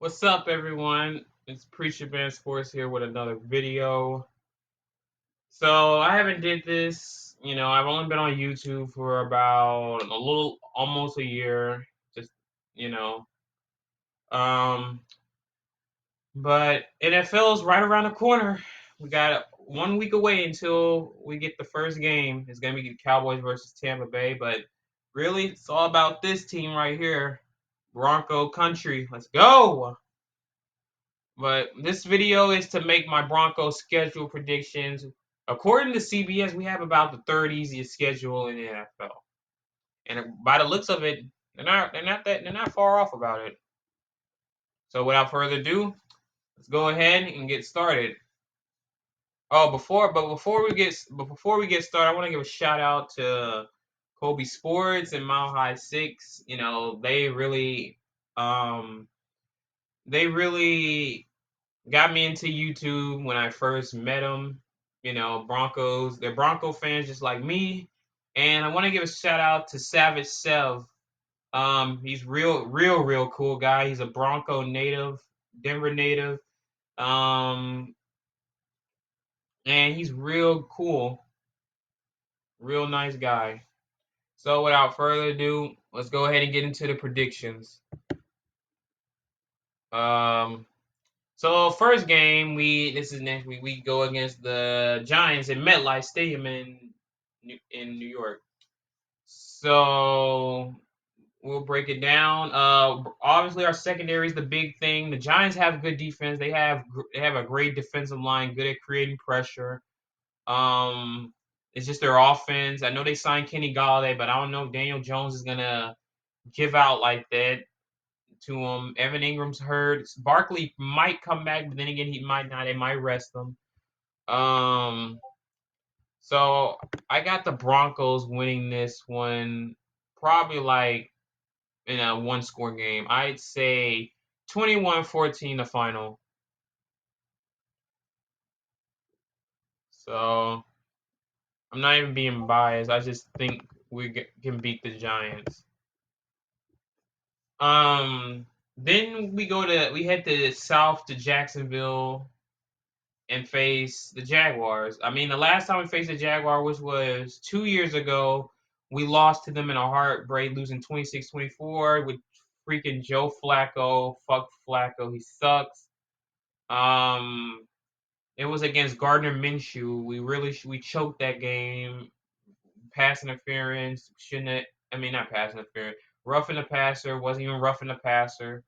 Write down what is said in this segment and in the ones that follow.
What's up, everyone? It's Preacher Man Sports here with another video. So I haven't did this, I've only been on YouTube for about almost a year. Just, you know, um, but NFL is right around the corner. We got 1 week away until we get the first game. It's gonna be the Cowboys versus Tampa Bay, but really, it's all about this team right here, Bronco Country. Let's go! But this video is to make my Broncos schedule predictions. According to CBS, we have about the third easiest schedule in the NFL, and by the looks of it, they're not far off about it. So without further ado, let's go ahead and get started. Oh, before we get started, I want to give a shout out to Kobe Sports and Mile High Six. Um, they really got me into YouTube when I first met them. Broncos. They're Bronco fans just like me. And I want to give a shout out to Savage Sev. He's real cool guy. He's a Bronco native, Denver native. Um, and he's real cool, real nice guy. So without further ado, let's go ahead and get into the predictions. Um, So first game, this is next week. We go against the Giants at MetLife Stadium in New York. So we'll break it down. Obviously our secondary is the big thing. The Giants have good defense. They have a great defensive line, good at creating pressure. Um, it's just their offense. I know they signed Kenny Galladay, but I don't know if Daniel Jones is gonna give out like that to him. Evan Ingram's hurt. Barkley might come back, but then again, he might not. They might rest him. Um, so I got the Broncos winning this one, probably like in a one-score game. I'd say 21-14 the final. So I'm not even being biased. I just think can beat the Giants. Then we head to south to Jacksonville and face the Jaguars. I mean, the last time we faced the Jaguar, which was 2 years ago, we lost to them in a heartbreak, losing 26-24 with freaking Joe Flacco. Fuck Flacco, he sucks. Um, it was against Gardner Minshew. We choked that game. Pass interference shouldn't have, I mean not pass interference. Roughing the passer wasn't even roughing the passer.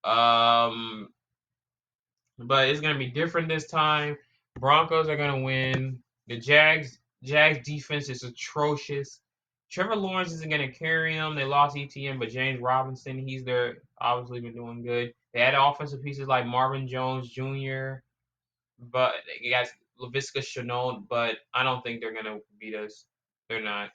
Um, but it's gonna be different this time. Broncos are gonna win. The Jags defense is atrocious. Trevor Lawrence isn't gonna carry them. They lost ETN, but James Robinson, he's there, obviously been doing good. They had offensive pieces like Marvin Jones Jr., but they got Laviska Shenault, but I don't think they're gonna beat us. They're not.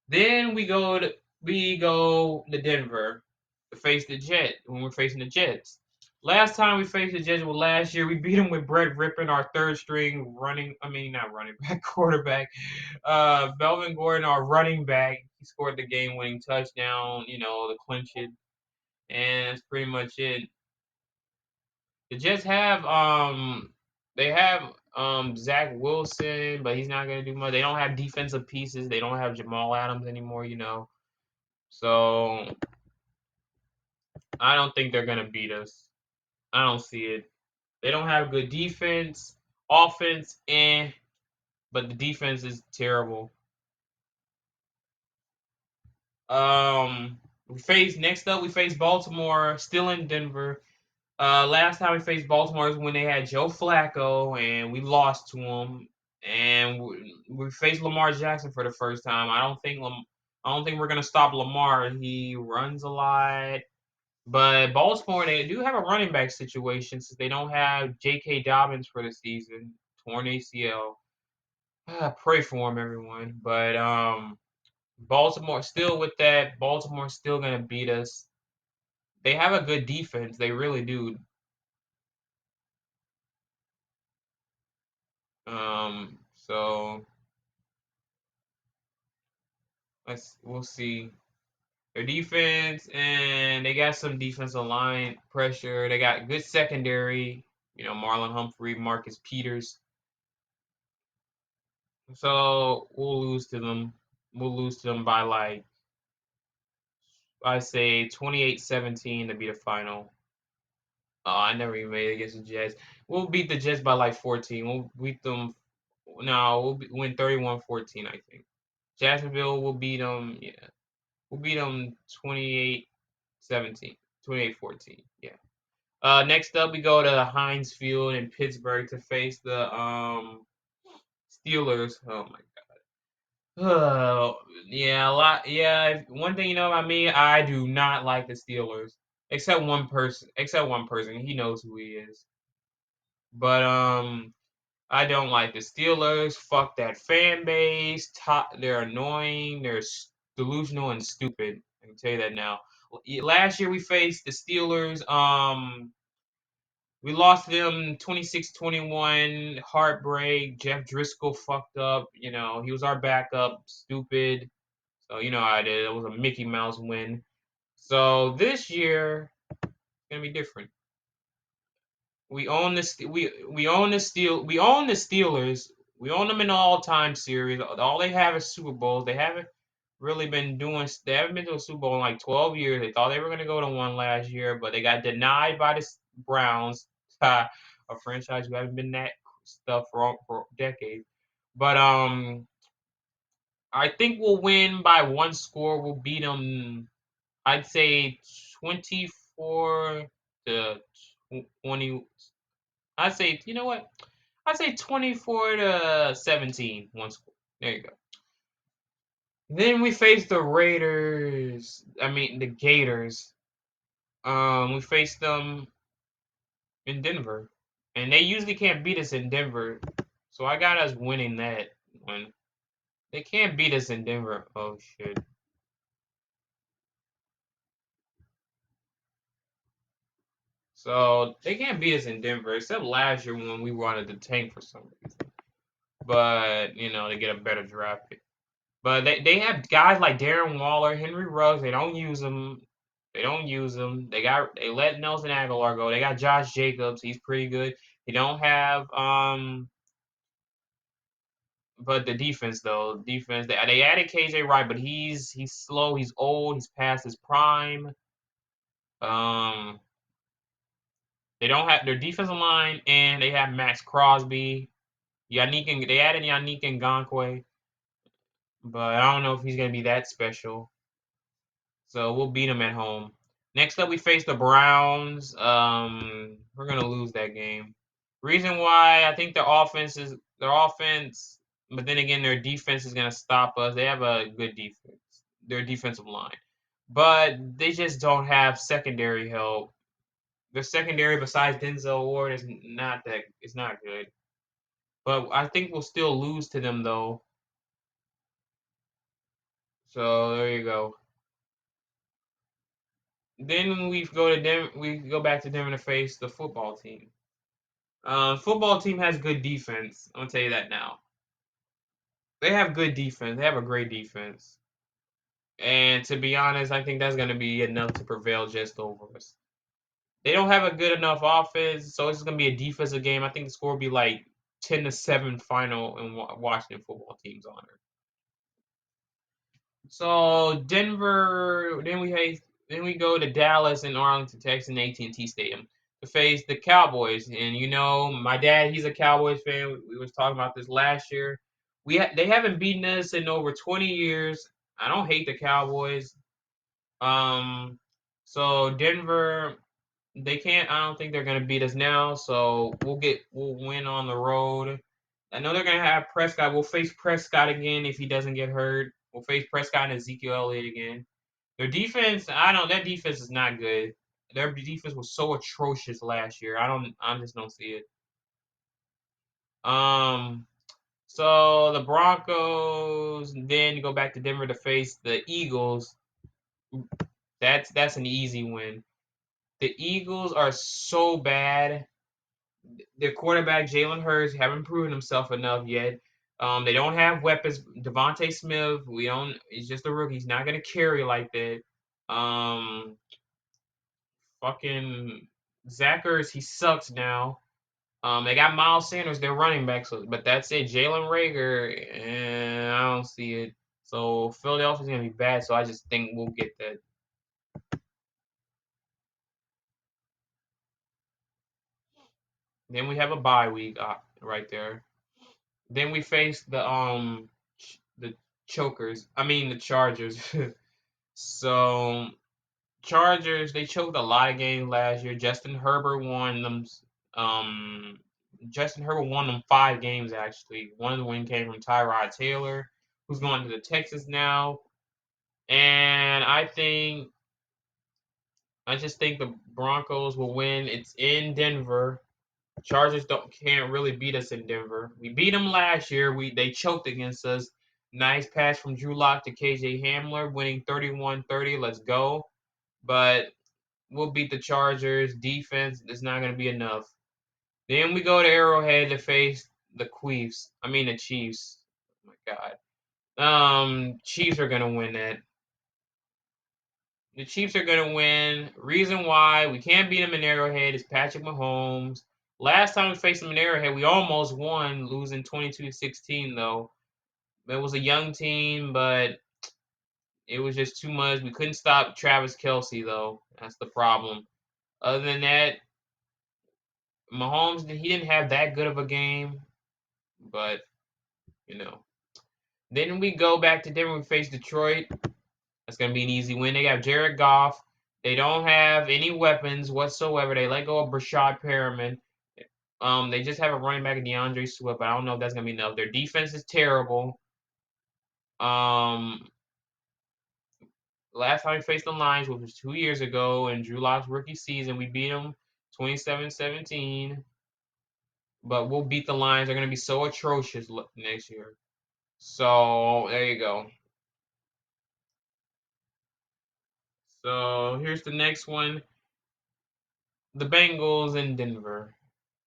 Then we go to Denver to face the Jets when we're facing the Jets. Last time we faced the Jets was last year. We beat them with Brett Rippon, our third string not running back, quarterback. Melvin Gordon, our running back, he scored the game-winning touchdown, to clinch it, and that's pretty much it. The Jets have Zach Wilson, but he's not gonna do much. They don't have defensive pieces. They don't have Jamal Adams anymore. So I don't think they're gonna beat us. I don't see it. They don't have good defense, offense, but the defense is terrible. We face Baltimore, still in Denver. Last time we faced Baltimore is when they had Joe Flacco, and we lost to him. And we faced Lamar Jackson for the first time. I don't think we're gonna stop Lamar. He runs a lot. But Baltimore, they do have a running back situation since they don't have J.K. Dobbins for the season, torn ACL. Pray for him, everyone. But Baltimore still with that. Baltimore's still gonna beat us. They have a good defense. They really do. So we'll see. Their defense, and they got some defensive line pressure. They got good secondary. Marlon Humphrey, Marcus Peters. So we'll lose to them. We'll lose to them by like I say 28-17 to be the final. Oh, I never even made it against the Jets. We'll beat the Jets by like 14. We'll beat them. No, win 31-14, I think. Jacksonville will beat them. Yeah, we'll beat them 28-17, 28-14. Yeah. Next up, we go to Heinz Field in Pittsburgh to face the Steelers. Oh my Oh, yeah, a lot. Yeah, one thing you know about me, I do not like the Steelers. Except one person. Except one person. He knows who he is. But I don't like the Steelers. Fuck that fan base. They're annoying. They're delusional and stupid. I can tell you that now. Last year we faced the Steelers. We lost them 26-21. Heartbreak. Jeff Driscoll fucked up. He was our backup. Stupid. So you know how I did. It was a Mickey Mouse win. So this year it's gonna be different. We own we own the Steelers. We own them in the all-time series. All they have is Super Bowls. They haven't really been doing. They haven't been to a Super Bowl in like 12 years. They thought they were gonna go to one last year, but they got denied by the Browns, a franchise who haven't been that stuff for decades. But I think we'll win by one score. We'll beat them. I'd say 24 to 20. I'd say, you know what? I'd say 24 to 17. One score. There you go. Then we face the Raiders. I mean, the Gators. We faced them in Denver. And they usually can't beat us in Denver. So I got us winning that one. They can't beat us in Denver. Oh, shit. So they can't beat us in Denver, except last year when we wanted to tank for some reason. But they get a better draft pick. But they have guys like Darren Waller, Henry Ruggs. They don't use them. They don't use them. They let Nelson Aguilar go. They got Josh Jacobs. He's pretty good. They don't have but the defense though, they added KJ Wright, but he's slow. He's old. He's past his prime. Um, they don't have their defensive line, and they have Max Crosby. They added Yannick Ngakoue, but I don't know if he's gonna be that special. So we'll beat them at home. Next up, we face the Browns. We're gonna lose that game. Reason why I think their offense, but then again, their defense is gonna stop us. They have a good defense, their defensive line, but they just don't have secondary help. Their secondary, besides Denzel Ward, is not that. It's not good. But I think we'll still lose to them though. So there you go. Then we go back to Denver to face the football team. Football team has good defense. I'm gonna tell you that now. They have good defense. They have a great defense. And to be honest, I think that's gonna be enough to prevail just over us. They don't have a good enough offense, so it's gonna be a defensive game. I think the score will be like 10-7 final in Washington football team's honor. So Denver, then we go to Dallas and Arlington, Texas, and AT&T Stadium to face the Cowboys. And my dad, he's a Cowboys fan. We was talking about this last year. They haven't beaten us in over 20 years. I don't hate the Cowboys. Um, so Denver, they can't. I don't think they're gonna beat us now. So we'll win on the road. I know they're gonna have Prescott. We'll face Prescott again if he doesn't get hurt. We'll face Prescott and Ezekiel Elliott again. Their defense, their defense is not good. Their defense was so atrocious last year. I just don't see it. Um, so the Broncos then go back to Denver to face the Eagles. That's an easy win. The Eagles are so bad. Their quarterback Jalen Hurts haven't proven himself enough yet. They don't have weapons. Devontae Smith, we don't. He's just a rookie. He's not going to carry like that. Um, fucking Zachers, he sucks now. They got Miles Sanders, their running back, so but that's it. Jalen Rager, and I don't see it. So Philadelphia's gonna be bad. So I just think we'll get that. Then we have a bye week right there. Then we face the chokers. I mean the Chargers. So Chargers, they choked a lot of games last year. Um Justin Herbert won them 5 games actually. One of the win came from Tyrod Taylor, who's going to the Texas now. And I just think the Broncos will win. It's in Denver. Chargers don't can't really beat us in Denver. We beat them last year. They choked against us. Nice pass from Drew Lock to KJ Hamler, winning 31-30. Let's go. But we'll beat the Chargers. Defense is not going to be enough. Then we go to Arrowhead to face the Chiefs. I mean the Chiefs. Oh my God. Chiefs are going to win that. The Chiefs are going to win. Reason why we can't beat them in Arrowhead is Patrick Mahomes. Last time we faced them in Arrowhead, we almost won, losing 22-16 though. It was a young team, but it was just too much. We couldn't stop Travis Kelce though. That's the problem. Other than that, Mahomes, he didn't have that good of a game, but you know. Then we go back to Denver. We face Detroit. That's gonna be an easy win. They got Jared Goff. They don't have any weapons whatsoever. They let go of Brashad Perriman. They just have a running back, DeAndre Swift, but I don't know if that's gonna be enough. Their defense is terrible. Um, Last time we faced the Lions, which was 2 years ago, in Drew Lock's rookie season, we beat them 27-17. But we'll beat the Lions. They're gonna be so atrocious next year. So there you go. So here's the next one: the Bengals in Denver.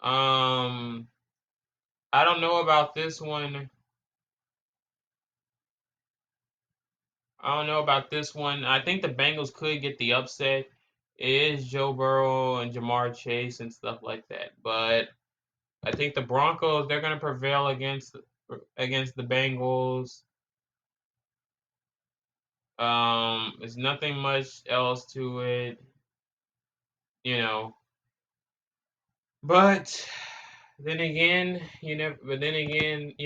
Um, I don't know about this one. I don't know about this one. I think the Bengals could get the upset. It is Joe Burrow and Jamar Chase and stuff like that. But I think the Broncos, they're gonna prevail against the Bengals. There's nothing much else to it, you know. But then again, you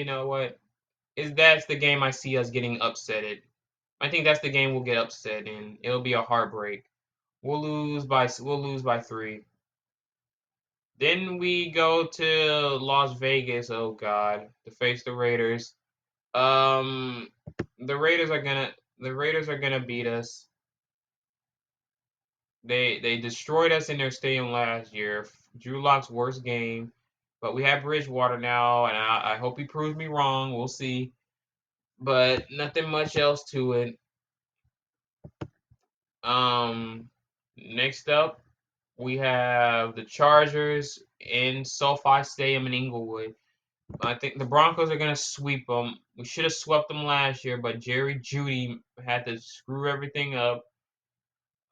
know what? Is that's the game I see us getting upsetted. I think that's the game we'll get upset in. It'll be a heartbreak. We'll lose by 3. Then we go to Las Vegas. Oh God, to face the Raiders. Um, the Raiders are gonna beat us. They destroyed us in their stadium last year. Drew Lock's worst game, but we have Bridgewater now, and I hope he proves me wrong. We'll see, but nothing much else to it. Next up, we have the Chargers in SoFi Stadium in Inglewood. I think the Broncos are gonna sweep them. We should have swept them last year, but Jerry Jeudy had to screw everything up.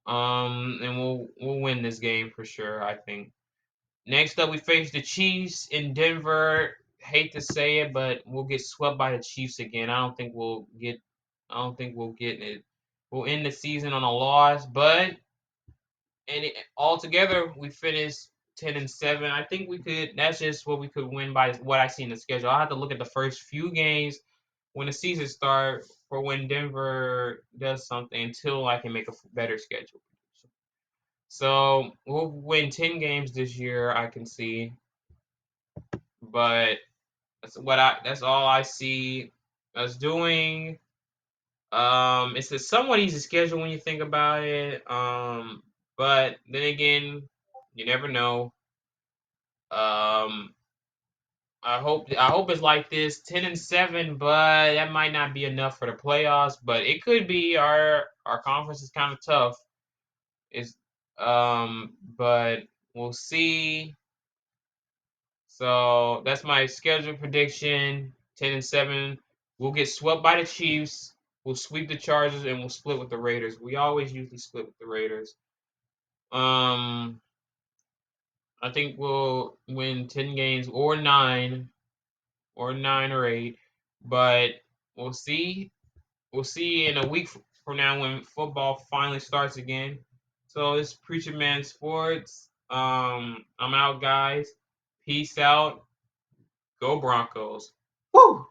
And we'll win this game for sure. I think. Next up, we face the Chiefs in Denver. Hate to say it, but we'll get swept by the Chiefs again. I don't think we'll get. I don't think we'll get it. We'll end the season on a loss, but altogether we finished 10-7. I think we could. That's just what we could win by what I see in the schedule. I have to look at the first few games when the season starts for when Denver does something until I can make a better schedule. So we'll win 10 games this year. I can see, but that's all I see us doing. It's a somewhat easy schedule when you think about it. But then again, you never know. Um, I hope it's like this, 10-7, but that might not be enough for the playoffs. But it could be. Our conference is kind of tough. It's but we'll see. So that's my schedule prediction. 10-7. We'll get swept by the Chiefs. We'll sweep the Chargers and we'll split with the Raiders. We always usually split with the Raiders. Um, I think we'll win 10 games or 9 or 8, but we'll see. We'll see in a week from now when football finally starts again. So it's Preacher Man Sports. I'm out, guys. Peace out. Go Broncos. Woo!